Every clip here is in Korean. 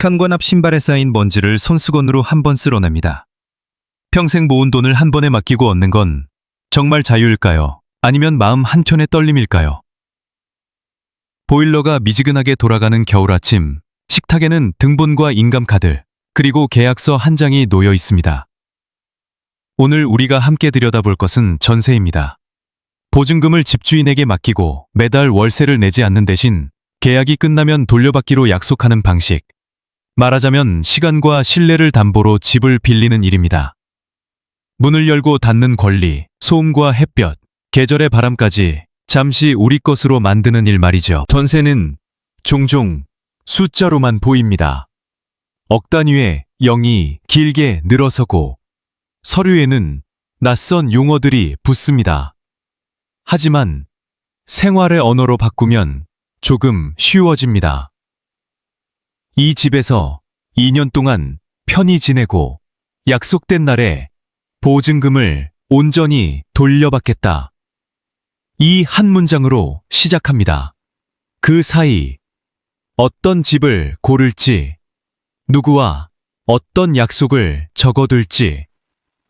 현관 앞 신발에 쌓인 먼지를 손수건으로 한 번 쓸어냅니다. 평생 모은 돈을 한 번에 맡기고 얻는 건 정말 자유일까요? 아니면 마음 한켠의 떨림일까요? 보일러가 미지근하게 돌아가는 겨울 아침, 식탁에는 등본과 인감카드, 그리고 계약서 한 장이 놓여 있습니다. 오늘 우리가 함께 들여다볼 것은 전세입니다. 보증금을 집주인에게 맡기고 매달 월세를 내지 않는 대신 계약이 끝나면 돌려받기로 약속하는 방식. 말하자면 시간과 신뢰를 담보로 집을 빌리는 일입니다. 문을 열고 닫는 권리, 소음과 햇볕, 계절의 바람까지 잠시 우리 것으로 만드는 일 말이죠. 전세는 종종 숫자로만 보입니다. 억 단위의 0이 길게 늘어서고 서류에는 낯선 용어들이 붙습니다. 하지만 생활의 언어로 바꾸면 조금 쉬워집니다. 이 집에서 2년 동안 편히 지내고 약속된 날에 보증금을 온전히 돌려받겠다. 이 한 문장으로 시작합니다. 그 사이 어떤 집을 고를지, 누구와 어떤 약속을 적어둘지,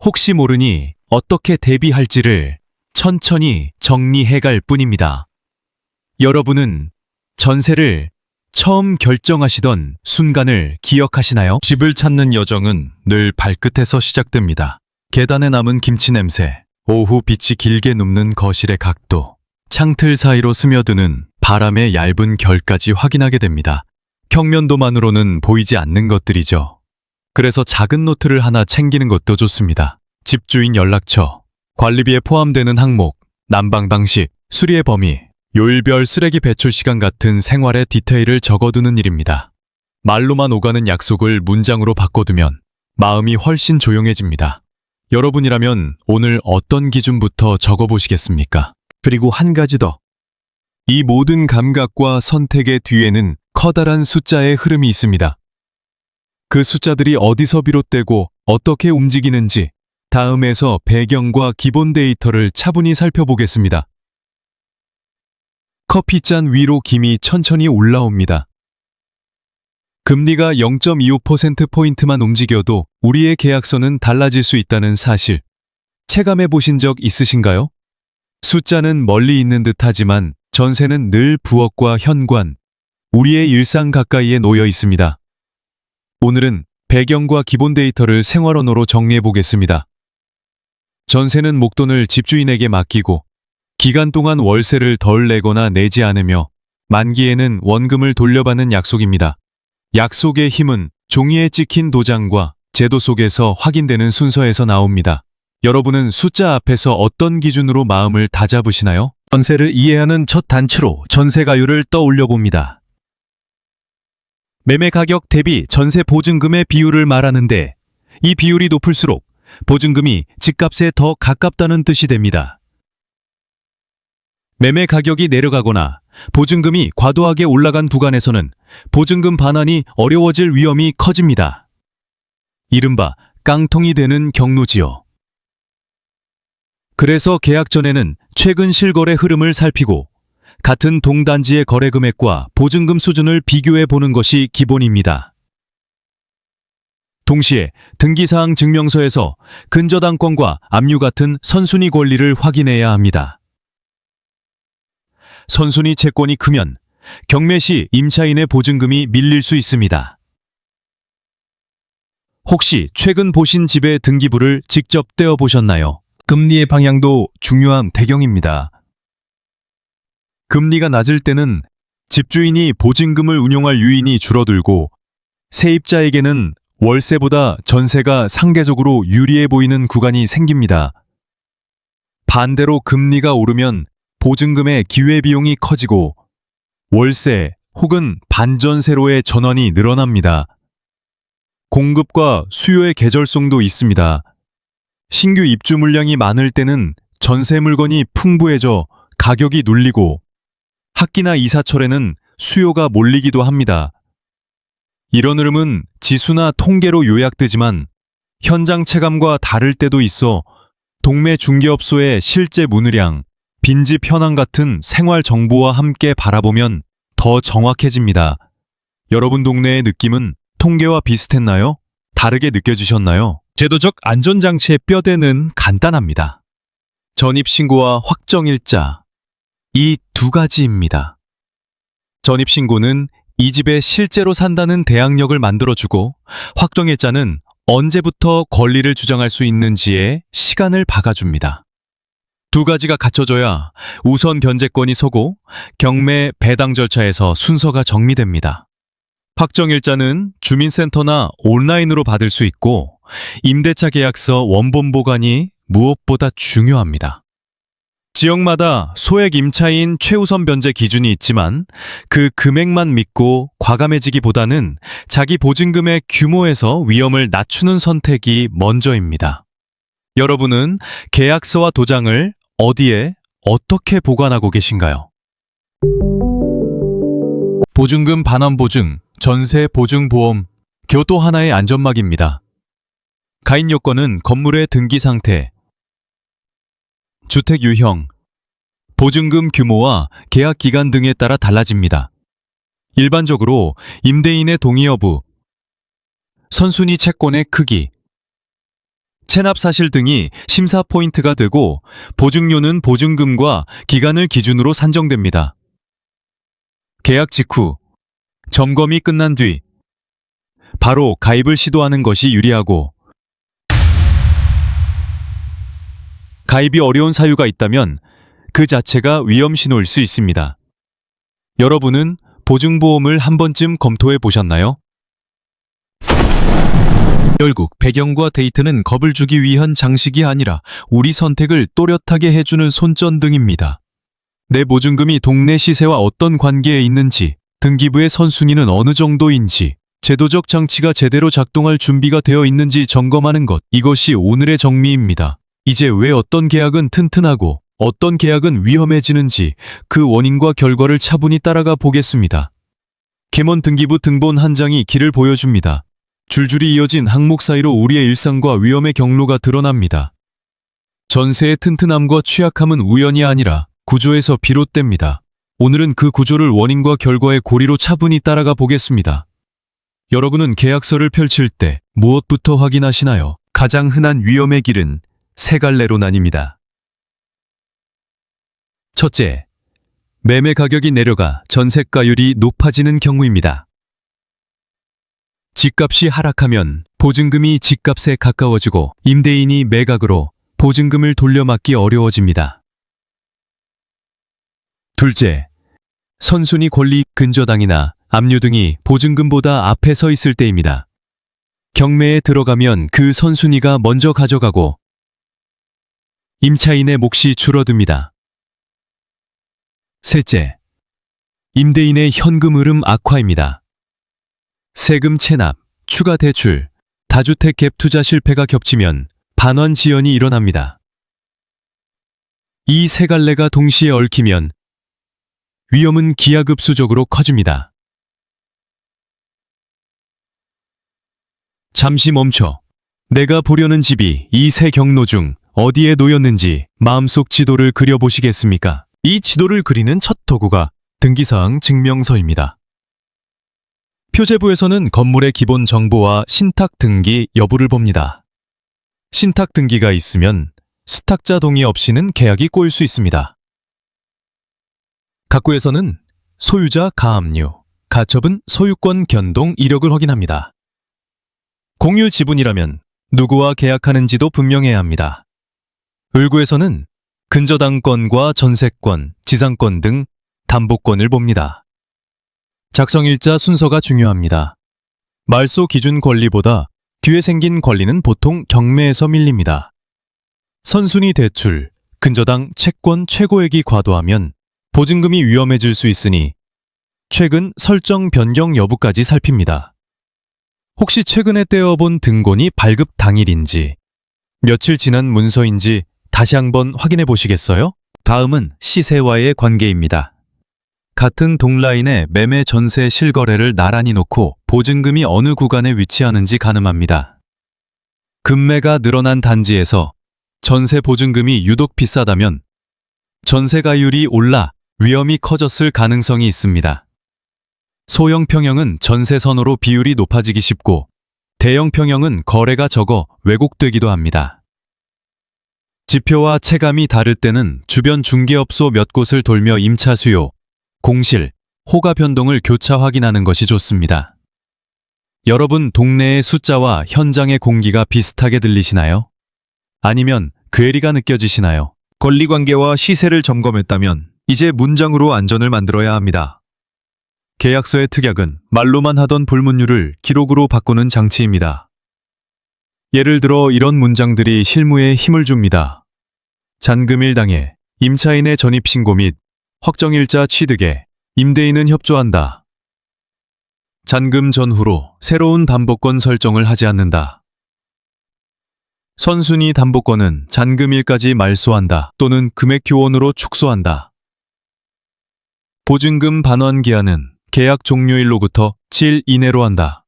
혹시 모르니 어떻게 대비할지를 천천히 정리해갈 뿐입니다. 여러분은 전세를 처음 결정하시던 순간을 기억하시나요? 집을 찾는 여정은 늘 발끝에서 시작됩니다. 계단에 남은 김치 냄새, 오후 빛이 길게 눕는 거실의 각도, 창틀 사이로 스며드는 바람의 얇은 결까지 확인하게 됩니다. 평면도만으로는 보이지 않는 것들이죠. 그래서 작은 노트를 하나 챙기는 것도 좋습니다. 집주인 연락처, 관리비에 포함되는 항목, 난방 방식, 수리의 범위, 요일별 쓰레기 배출 시간 같은 생활의 디테일을 적어두는 일입니다. 말로만 오가는 약속을 문장으로 바꿔두면 마음이 훨씬 조용해집니다. 여러분이라면 오늘 어떤 기준부터 적어보시겠습니까? 그리고 한 가지 더. 이 모든 감각과 선택의 뒤에는 커다란 숫자의 흐름이 있습니다. 그 숫자들이 어디서 비롯되고 어떻게 움직이는지 다음에서 배경과 기본 데이터를 차분히 살펴보겠습니다. 커피잔 위로 김이 천천히 올라옵니다. 금리가 0.25%포인트만 움직여도 우리의 계약서는 달라질 수 있다는 사실, 체감해 보신 적 있으신가요? 숫자는 멀리 있는 듯하지만 전세는 늘 부엌과 현관, 우리의 일상 가까이에 놓여 있습니다. 오늘은 배경과 기본 데이터를 생활 언어로 정리해 보겠습니다. 전세는 목돈을 집주인에게 맡기고 기간 동안 월세를 덜 내거나 내지 않으며 만기에는 원금을 돌려받는 약속입니다. 약속의 힘은 종이에 찍힌 도장과 제도 속에서 확인되는 순서에서 나옵니다. 여러분은 숫자 앞에서 어떤 기준으로 마음을 다잡으시나요? 전세를 이해하는 첫 단추로 전세가율을 떠올려 봅니다. 매매 가격 대비 전세 보증금의 비율을 말하는데 이 비율이 높을수록 보증금이 집값에 더 가깝다는 뜻이 됩니다. 매매 가격이 내려가거나 보증금이 과도하게 올라간 구간에서는 보증금 반환이 어려워질 위험이 커집니다. 이른바 깡통이 되는 경로지요. 그래서 계약 전에는 최근 실거래 흐름을 살피고 같은 동단지의 거래 금액과 보증금 수준을 비교해 보는 것이 기본입니다. 동시에 등기사항 증명서에서 근저당권과 압류 같은 선순위 권리를 확인해야 합니다. 선순위 채권이 크면 경매 시 임차인의 보증금이 밀릴 수 있습니다. 혹시 최근 보신 집의 등기부를 직접 떼어보셨나요? 금리의 방향도 중요한 배경입니다. 금리가 낮을 때는 집주인이 보증금을 운용할 유인이 줄어들고 세입자에게는 월세보다 전세가 상대적으로 유리해 보이는 구간이 생깁니다. 반대로 금리가 오르면 보증금의 기회비용이 커지고 월세 혹은 반전세로의 전환이 늘어납니다. 공급과 수요의 계절성도 있습니다. 신규 입주 물량이 많을 때는 전세 물건이 풍부해져 가격이 눌리고 학기나 이사철에는 수요가 몰리기도 합니다. 이런 흐름은 지수나 통계로 요약되지만 현장 체감과 다를 때도 있어 동매 중개업소의 실제 문의량, 빈집 현황 같은 생활 정보와 함께 바라보면 더 정확해집니다. 여러분 동네의 느낌은 통계와 비슷했나요? 다르게 느껴지셨나요? 제도적 안전장치의 뼈대는 간단합니다. 전입신고와 확정일자. 이 두 가지입니다. 전입신고는 이 집에 실제로 산다는 대항력을 만들어주고, 확정일자는 언제부터 권리를 주장할 수 있는지에 시간을 박아줍니다. 두 가지가 갖춰져야 우선 변제권이 서고 경매 배당 절차에서 순서가 정리됩니다. 확정일자는 주민센터나 온라인으로 받을 수 있고, 임대차 계약서 원본 보관이 무엇보다 중요합니다. 지역마다 소액 임차인 최우선 변제 기준이 있지만 그 금액만 믿고 과감해지기보다는 자기 보증금의 규모에서 위험을 낮추는 선택이 먼저입니다. 여러분은 계약서와 도장을 어디에 어떻게 보관하고 계신가요? 보증금 반환 보증, 전세 보증 보험, 교도 하나의 안전막입니다. 가입 요건은 건물의 등기 상태, 주택 유형, 보증금 규모와 계약 기간 등에 따라 달라집니다. 일반적으로 임대인의 동의 여부, 선순위 채권의 크기, 체납 사실 등이 심사 포인트가 되고, 보증료는 보증금과 기간을 기준으로 산정됩니다. 계약 직후, 점검이 끝난 뒤 바로 가입을 시도하는 것이 유리하고, 가입이 어려운 사유가 있다면 그 자체가 위험 신호일 수 있습니다. 여러분은 보증보험을 한 번쯤 검토해 보셨나요? 결국 배경과 데이트는 겁을 주기 위한 장식이 아니라 우리 선택을 또렷하게 해주는 손전등입니다. 내 보증금이 동네 시세와 어떤 관계에 있는지, 등기부의 선순위는 어느 정도인지, 제도적 장치가 제대로 작동할 준비가 되어 있는지 점검하는 것, 이것이 오늘의 정리입니다. 이제 왜 어떤 계약은 튼튼하고 어떤 계약은 위험해지는지 그 원인과 결과를 차분히 따라가 보겠습니다. 개몬 등기부 등본 한 장이 길을 보여줍니다. 줄줄이 이어진 항목 사이로 우리의 일상과 위험의 경로가 드러납니다. 전세의 튼튼함과 취약함은 우연이 아니라 구조에서 비롯됩니다. 오늘은 그 구조를 원인과 결과의 고리로 차분히 따라가 보겠습니다. 여러분은 계약서를 펼칠 때 무엇부터 확인하시나요? 가장 흔한 위험의 길은 세 갈래로 나뉩니다. 첫째, 매매 가격이 내려가 전세가율이 높아지는 경우입니다. 집값이 하락하면 보증금이 집값에 가까워지고 임대인이 매각으로 보증금을 돌려막기 어려워집니다. 둘째, 선순위 권리 근저당이나 압류 등이 보증금보다 앞에 서 있을 때입니다. 경매에 들어가면 그 선순위가 먼저 가져가고 임차인의 몫이 줄어듭니다. 셋째, 임대인의 현금 흐름 악화입니다. 세금 체납, 추가 대출, 다주택 갭 투자 실패가 겹치면 반환 지연이 일어납니다. 이 세 갈래가 동시에 얽히면 위험은 기하급수적으로 커집니다. 잠시 멈춰. 내가 보려는 집이 이 세 경로 중 어디에 놓였는지 마음속 지도를 그려보시겠습니까? 이 지도를 그리는 첫 도구가 등기사항 증명서입니다. 표제부에서는 건물의 기본 정보와 신탁 등기 여부를 봅니다. 신탁 등기가 있으면 수탁자 동의 없이는 계약이 꼬일 수 있습니다. 각구에서는 소유자 가압류, 가처분 소유권 변동 이력을 확인합니다. 공유 지분이라면 누구와 계약하는지도 분명해야 합니다. 을구에서는 근저당권과 전세권, 지상권 등 담보권을 봅니다. 작성일자 순서가 중요합니다. 말소 기준 권리보다 뒤에 생긴 권리는 보통 경매에서 밀립니다. 선순위 대출, 근저당 채권 최고액이 과도하면 보증금이 위험해질 수 있으니 최근 설정 변경 여부까지 살핍니다. 혹시 최근에 떼어본 등본이 발급 당일인지, 며칠 지난 문서인지 다시 한번 확인해 보시겠어요? 다음은 시세와의 관계입니다. 같은 동라인에 매매 전세 실거래를 나란히 놓고 보증금이 어느 구간에 위치하는지 가늠합니다. 급매가 늘어난 단지에서 전세 보증금이 유독 비싸다면 전세가율이 올라 위험이 커졌을 가능성이 있습니다. 소형 평형은 전세 선호로 비율이 높아지기 쉽고 대형 평형은 거래가 적어 왜곡되기도 합니다. 지표와 체감이 다를 때는 주변 중개업소 몇 곳을 돌며 임차 수요, 공실, 호가 변동을 교차 확인하는 것이 좋습니다. 여러분 동네의 숫자와 현장의 공기가 비슷하게 들리시나요? 아니면 괴리가 느껴지시나요? 권리관계와 시세를 점검했다면 이제 문장으로 안전을 만들어야 합니다. 계약서의 특약은 말로만 하던 불문율을 기록으로 바꾸는 장치입니다. 예를 들어 이런 문장들이 실무에 힘을 줍니다. 잔금일 당해 임차인의 전입신고 및 확정일자 취득에 임대인은 협조한다. 잔금 전후로 새로운 담보권 설정을 하지 않는다. 선순위 담보권은 잔금일까지 말소한다 또는 금액 교원으로 축소한다. 보증금 반환 기한은 계약 종료일로부터 7일 이내로 한다.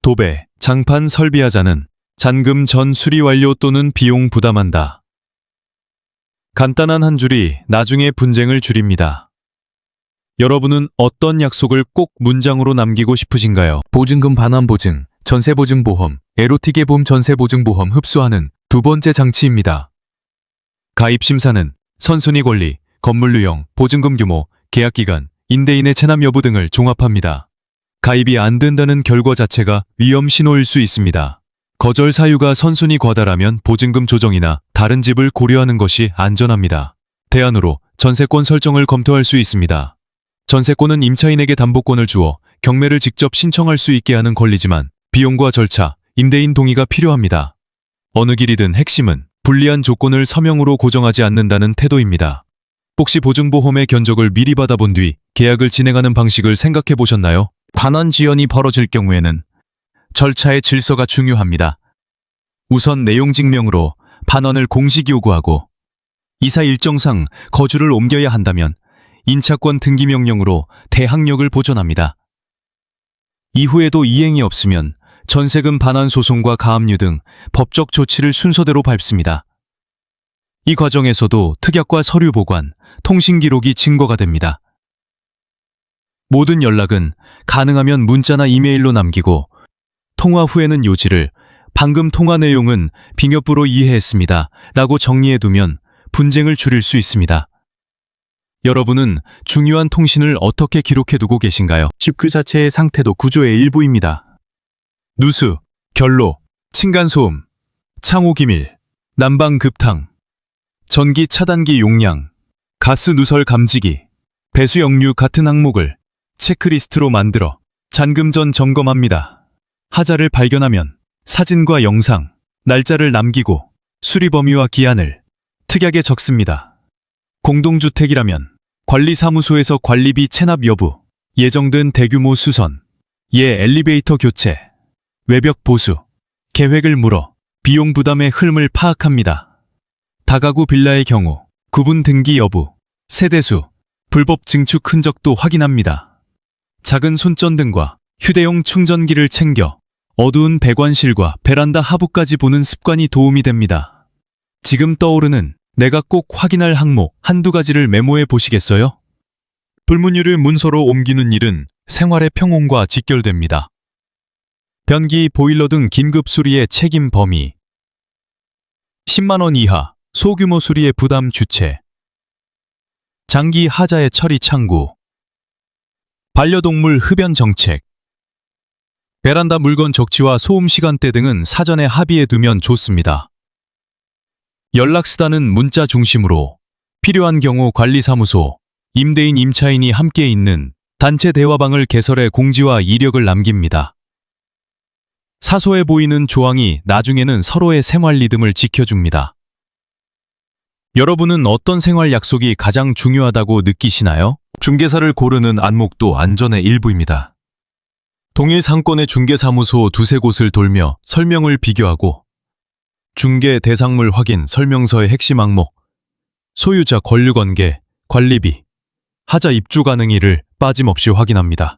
도배, 장판 설비하자는 잔금 전 수리 완료 또는 비용 부담한다. 간단한 한 줄이 나중에 분쟁을 줄입니다. 여러분은 어떤 약속을 꼭 문장으로 남기고 싶으신가요? 보증금 반환 보증, 전세보증보험, 에로틱의 전세보증보험 흡수하는 두 번째 장치입니다. 가입심사는 선순위 권리, 건물 유형, 보증금 규모, 계약기간, 임대인의 체납 여부 등을 종합합니다. 가입이 안 된다는 결과 자체가 위험 신호일 수 있습니다. 거절 사유가 선순위 과다라면 보증금 조정이나 다른 집을 고려하는 것이 안전합니다. 대안으로 전세권 설정을 검토할 수 있습니다. 전세권은 임차인에게 담보권을 주어 경매를 직접 신청할 수 있게 하는 권리지만 비용과 절차, 임대인 동의가 필요합니다. 어느 길이든 핵심은 불리한 조건을 서명으로 고정하지 않는다는 태도입니다. 혹시 보증보험의 견적을 미리 받아본 뒤 계약을 진행하는 방식을 생각해 보셨나요? 반환 지연이 벌어질 경우에는 절차의 질서가 중요합니다. 우선 내용 증명으로 반환을 공식 요구하고 이사 일정상 거주를 옮겨야 한다면 인차권 등기 명령으로 대항력을 보존합니다. 이후에도 이행이 없으면 전세금 반환 소송과 가압류 등 법적 조치를 순서대로 밟습니다. 이 과정에서도 특약과 서류 보관, 통신 기록이 증거가 됩니다. 모든 연락은 가능하면 문자나 이메일로 남기고 통화 후에는 요지를 방금 통화 내용은 빙여부로 이해했습니다 라고 정리해두면 분쟁을 줄일 수 있습니다. 여러분은 중요한 통신을 어떻게 기록해두고 계신가요? 집 그 자체의 상태도 구조의 일부입니다. 누수, 결로, 층간소음, 창호 기밀, 난방 급탕, 전기 차단기 용량, 가스 누설 감지기, 배수 역류 같은 항목을 체크리스트로 만들어 잔금 전 점검합니다. 하자를 발견하면 사진과 영상, 날짜를 남기고 수리 범위와 기한을 특약에 적습니다. 공동주택이라면 관리사무소에서 관리비 체납 여부, 예정된 대규모 수선, 엘리베이터 교체, 외벽 보수, 계획을 물어 비용 부담의 흐름을 파악합니다. 다가구 빌라의 경우 구분 등기 여부, 세대수, 불법 증축 흔적도 확인합니다. 작은 손전등과 휴대용 충전기를 챙겨 어두운 배관실과 베란다 하부까지 보는 습관이 도움이 됩니다. 지금 떠오르는 내가 꼭 확인할 항목 한두 가지를 메모해 보시겠어요? 불문율을 문서로 옮기는 일은 생활의 평온과 직결됩니다. 변기, 보일러 등 긴급 수리의 책임 범위, 10만 원 이하 소규모 수리의 부담 주체, 장기 하자의 처리 창구, 반려동물 흡연 정책, 베란다 물건 적치와 소음 시간대 등은 사전에 합의해 두면 좋습니다. 연락수단은 문자 중심으로 필요한 경우 관리사무소, 임대인, 임차인이 함께 있는 단체 대화방을 개설해 공지와 이력을 남깁니다. 사소해 보이는 조항이 나중에는 서로의 생활 리듬을 지켜줍니다. 여러분은 어떤 생활 약속이 가장 중요하다고 느끼시나요? 중개사를 고르는 안목도 안전의 일부입니다. 동일 상권의 중개사무소 두세 곳을 돌며 설명을 비교하고 중개 대상물 확인 설명서의 핵심 항목, 소유자 권리관계, 관리비, 하자 입주 가능일을 빠짐없이 확인합니다.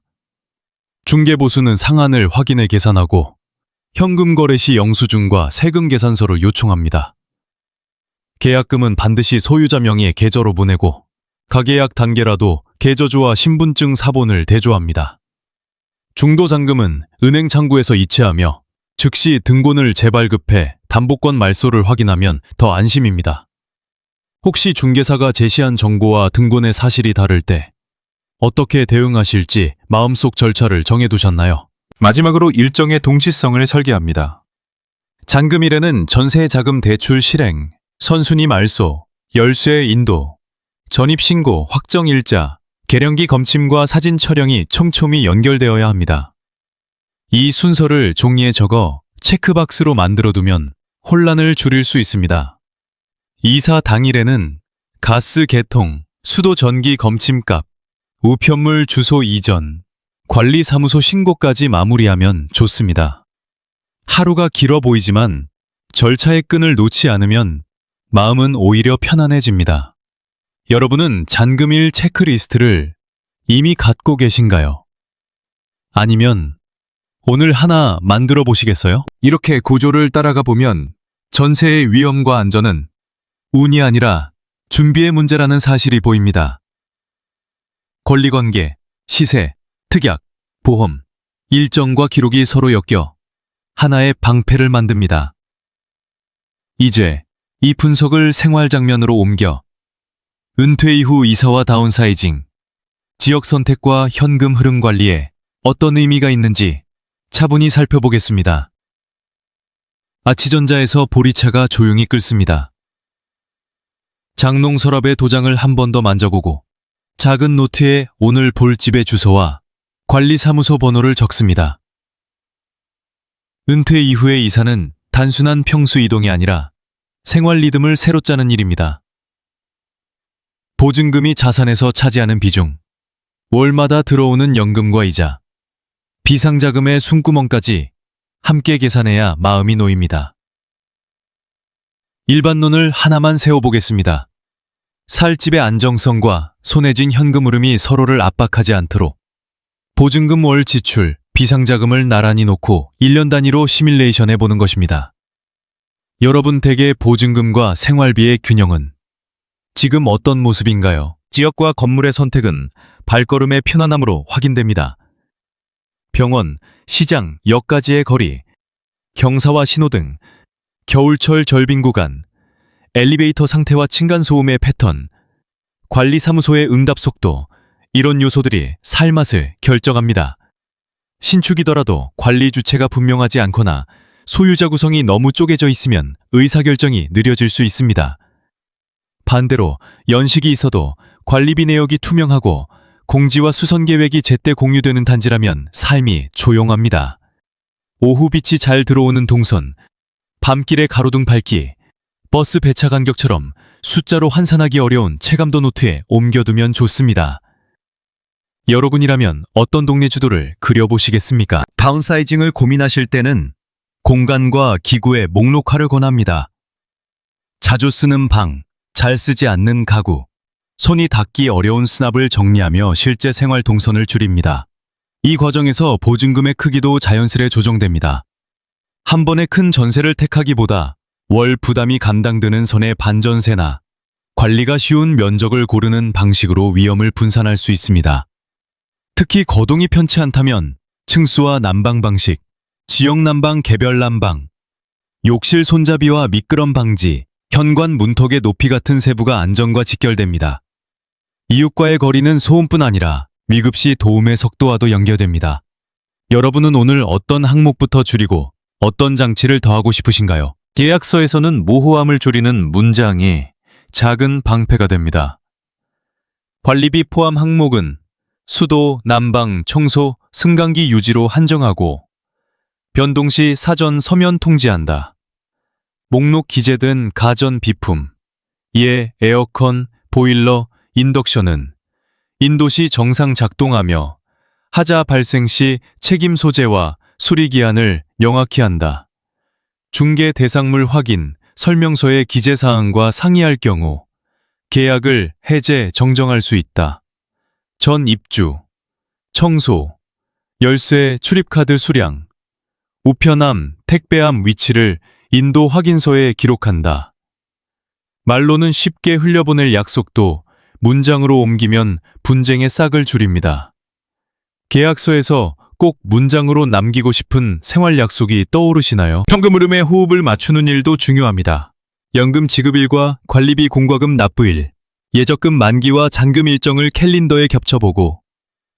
중개보수는 상한을 확인해 계산하고 현금 거래 시 영수증과 세금 계산서를 요청합니다. 계약금은 반드시 소유자 명의의 계좌로 보내고 가계약 단계라도 계좌주와 신분증 사본을 대조합니다. 중도잔금은 은행 창구에서 이체하며 즉시 등본을 재발급해 담보권 말소를 확인하면 더 안심입니다. 혹시 중개사가 제시한 정보와 등본의 사실이 다를 때 어떻게 대응하실지 마음속 절차를 정해두셨나요? 마지막으로 일정의 동시성을 설계합니다. 잔금일에는 전세자금 대출 실행, 선순위 말소, 열쇠 인도, 전입신고, 확정일자, 계량기 검침과 사진 촬영이 촘촘히 연결되어야 합니다. 이 순서를 종이에 적어 체크박스로 만들어두면 혼란을 줄일 수 있습니다. 이사 당일에는 가스 개통, 수도 전기 검침값, 우편물 주소 이전, 관리사무소 신고까지 마무리하면 좋습니다. 하루가 길어 보이지만 절차의 끈을 놓지 않으면 마음은 오히려 편안해집니다. 여러분은 잔금일 체크리스트를 이미 갖고 계신가요? 아니면 오늘 하나 만들어 보시겠어요? 이렇게 구조를 따라가 보면 전세의 위험과 안전은 운이 아니라 준비의 문제라는 사실이 보입니다. 권리관계, 시세, 특약, 보험, 일정과 기록이 서로 엮여 하나의 방패를 만듭니다. 이제 이 분석을 생활 장면으로 옮겨 은퇴 이후 이사와 다운사이징, 지역 선택과 현금 흐름 관리에 어떤 의미가 있는지 차분히 살펴보겠습니다. 아치전자에서 보리차가 조용히 끓습니다. 장롱 서랍의 도장을 한 번 더 만져보고 작은 노트에 오늘 볼 집의 주소와 관리사무소 번호를 적습니다. 은퇴 이후의 이사는 단순한 평수 이동이 아니라 생활 리듬을 새로 짜는 일입니다. 보증금이 자산에서 차지하는 비중, 월마다 들어오는 연금과 이자, 비상자금의 숨구멍까지 함께 계산해야 마음이 놓입니다. 일반론을 하나만 세워보겠습니다. 살 집의 안정성과 손에 쥔 현금 흐름이 서로를 압박하지 않도록 보증금 월 지출, 비상자금을 나란히 놓고 1년 단위로 시뮬레이션 해보는 것입니다. 여러분 댁의 보증금과 생활비의 균형은 지금 어떤 모습인가요? 지역과 건물의 선택은 발걸음의 편안함으로 확인됩니다. 병원, 시장, 역까지의 거리, 경사와 신호등, 겨울철 절빙 구간, 엘리베이터 상태와 층간소음의 패턴, 관리사무소의 응답 속도, 이런 요소들이 살맛을 결정합니다. 신축이더라도 관리 주체가 분명하지 않거나 소유자 구성이 너무 쪼개져 있으면 의사결정이 느려질 수 있습니다. 반대로 연식이 있어도 관리비 내역이 투명하고 공지와 수선 계획이 제때 공유되는 단지라면 삶이 조용합니다. 오후 빛이 잘 들어오는 동선, 밤길의 가로등 밝기, 버스 배차 간격처럼 숫자로 환산하기 어려운 체감도 노트에 옮겨두면 좋습니다. 여러분이라면 어떤 동네 주도를 그려보시겠습니까? 다운사이징을 고민하실 때는 공간과 기구의 목록화를 권합니다. 자주 쓰는 방, 잘 쓰지 않는 가구, 손이 닿기 어려운 수납을 정리하며 실제 생활 동선을 줄입니다. 이 과정에서 보증금의 크기도 자연스레 조정됩니다. 한 번에 큰 전세를 택하기보다 월 부담이 감당되는 선의 반전세나 관리가 쉬운 면적을 고르는 방식으로 위험을 분산할 수 있습니다. 특히 거동이 편치 않다면 층수와 난방 방식, 지역 난방 개별 난방, 욕실 손잡이와 미끄럼 방지, 현관 문턱의 높이 같은 세부가 안전과 직결됩니다. 이웃과의 거리는 소음뿐 아니라 위급시 도움의 속도와도 연결됩니다. 여러분은 오늘 어떤 항목부터 줄이고 어떤 장치를 더하고 싶으신가요? 계약서에서는 모호함을 줄이는 문장이 작은 방패가 됩니다. 관리비 포함 항목은 수도, 난방, 청소, 승강기 유지로 한정하고 변동 시 사전 서면 통지한다. 목록 기재된 가전 비품, 이에 에어컨, 보일러, 인덕션은 인도 시 정상 작동하며 하자 발생 시 책임 소재와 수리 기한을 명확히 한다. 중개 대상물 확인, 설명서의 기재사항과 상의할 경우 계약을 해제, 정정할 수 있다. 전 입주, 청소, 열쇠, 출입카드 수량, 우편함, 택배함 위치를 인도 확인서에 기록한다. 말로는 쉽게 흘려보낼 약속도 문장으로 옮기면 분쟁의 싹을 줄입니다. 계약서에서 꼭 문장으로 남기고 싶은 생활 약속이 떠오르시나요? 현금 흐름에 호흡을 맞추는 일도 중요합니다. 연금 지급일과 관리비 공과금 납부일, 예적금 만기와 잔금 일정을 캘린더에 겹쳐보고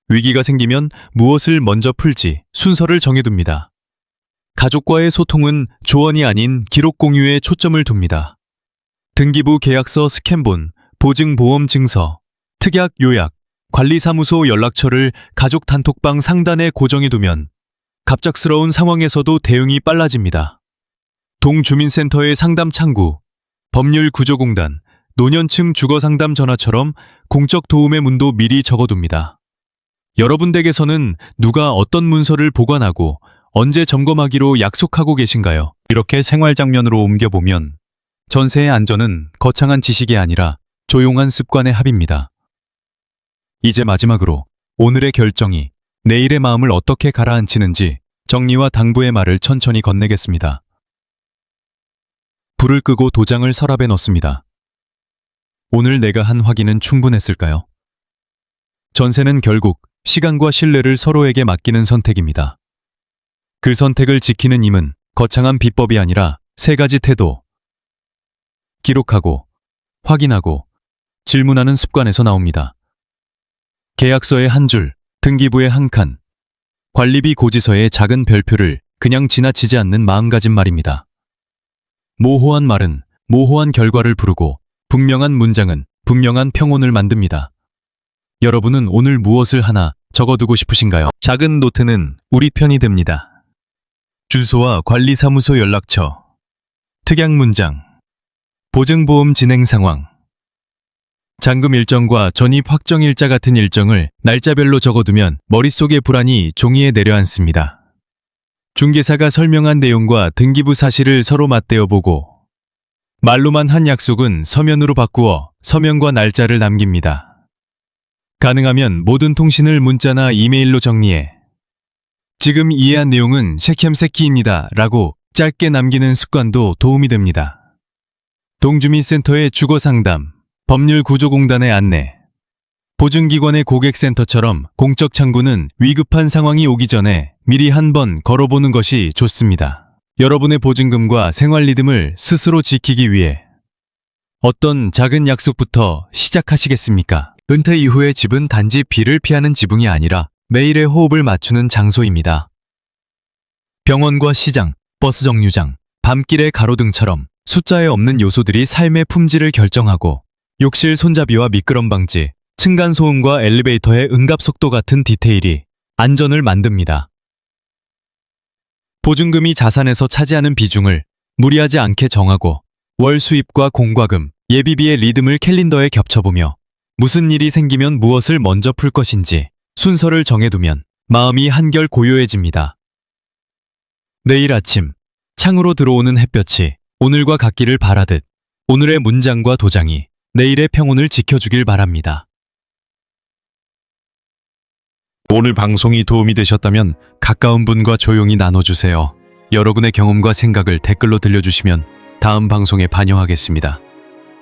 위기가 생기면 무엇을 먼저 풀지 순서를 정해둡니다. 가족과의 소통은 조언이 아닌 기록 공유에 초점을 둡니다. 등기부 계약서 스캔본, 보증보험 증서, 특약 요약, 관리사무소 연락처를 가족 단톡방 상단에 고정해두면 갑작스러운 상황에서도 대응이 빨라집니다. 동주민센터의 상담 창구, 법률구조공단, 노년층 주거상담 전화처럼 공적 도움의 문도 미리 적어둡니다. 여러분 댁에서는 누가 어떤 문서를 보관하고 언제 점검하기로 약속하고 계신가요? 이렇게 생활 장면으로 옮겨보면 전세의 안전은 거창한 지식이 아니라 조용한 습관의 합입니다. 이제 마지막으로 오늘의 결정이 내일의 마음을 어떻게 가라앉히는지 정리와 당부의 말을 천천히 건네겠습니다. 불을 끄고 도장을 서랍에 넣습니다. 오늘 내가 한 확인은 충분했을까요? 전세는 결국 시간과 신뢰를 서로에게 맡기는 선택입니다. 그 선택을 지키는 힘은 거창한 비법이 아니라 세 가지 태도, 기록하고, 확인하고, 질문하는 습관에서 나옵니다. 계약서의 한 줄, 등기부의 한 칸, 관리비 고지서의 작은 별표를 그냥 지나치지 않는 마음가짐 말입니다. 모호한 말은 모호한 결과를 부르고 분명한 문장은 분명한 평온을 만듭니다. 여러분은 오늘 무엇을 하나 적어두고 싶으신가요? 작은 노트는 우리 편이 됩니다. 주소와 관리사무소 연락처, 특약 문장, 보증보험 진행 상황, 잔금 일정과 전입 확정 일자 같은 일정을 날짜별로 적어두면 머릿속의 불안이 종이에 내려앉습니다. 중개사가 설명한 내용과 등기부 사실을 서로 맞대어 보고 말로만 한 약속은 서면으로 바꾸어 서명과 날짜를 남깁니다. 가능하면 모든 통신을 문자나 이메일로 정리해 지금 이해한 내용은 셰켐세키입니다 라고 짧게 남기는 습관도 도움이 됩니다. 동주민센터의 주거상담, 법률구조공단의 안내, 보증기관의 고객센터처럼 공적 창구는 위급한 상황이 오기 전에 미리 한번 걸어보는 것이 좋습니다. 여러분의 보증금과 생활 리듬을 스스로 지키기 위해 어떤 작은 약속부터 시작하시겠습니까? 은퇴 이후의 집은 단지 비를 피하는 지붕이 아니라 매일의 호흡을 맞추는 장소입니다. 병원과 시장, 버스 정류장, 밤길의 가로등처럼 숫자에 없는 요소들이 삶의 품질을 결정하고 욕실 손잡이와 미끄럼 방지, 층간소음과 엘리베이터의 응답속도 같은 디테일이 안전을 만듭니다. 보증금이 자산에서 차지하는 비중을 무리하지 않게 정하고 월 수입과 공과금, 예비비의 리듬을 캘린더에 겹쳐보며 무슨 일이 생기면 무엇을 먼저 풀 것인지 순서를 정해두면 마음이 한결 고요해집니다. 내일 아침 창으로 들어오는 햇볕이 오늘과 같기를 바라듯 오늘의 문장과 도장이 내일의 평온을 지켜주길 바랍니다. 오늘 방송이 도움이 되셨다면 가까운 분과 조용히 나눠주세요. 여러분의 경험과 생각을 댓글로 들려주시면 다음 방송에 반영하겠습니다.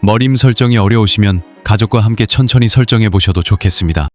머림 설정이 어려우시면 가족과 함께 천천히 설정해 보셔도 좋겠습니다.